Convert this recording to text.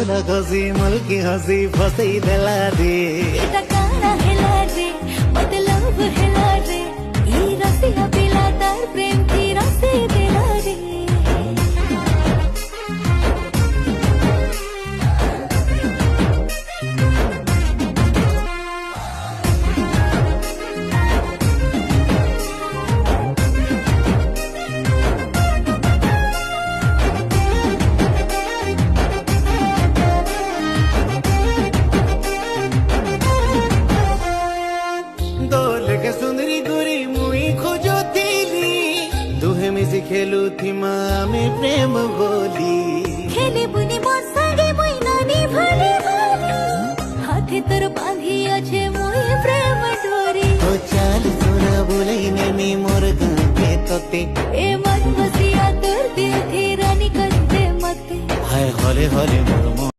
हसी मल की हसी फसी दिला दे काना हेला रे मतलब हेला रे ई रसिया पिला तार प्रेम की रसी दिला रे सुंदरी गोरी मुई खोजो थीली दुहे मिसी खेलू थी मामे प्रेम बोली खेले बुनी मोर सागे मुई नानी भले भाली हाथे तोर बांधी আছে মুই প্রেম ডোরি ओ चाल सोना बोलई ने मी मोर गाके तोते ए मन बसिया तोर दिल थी रानी करते मते हाय हले हले मोर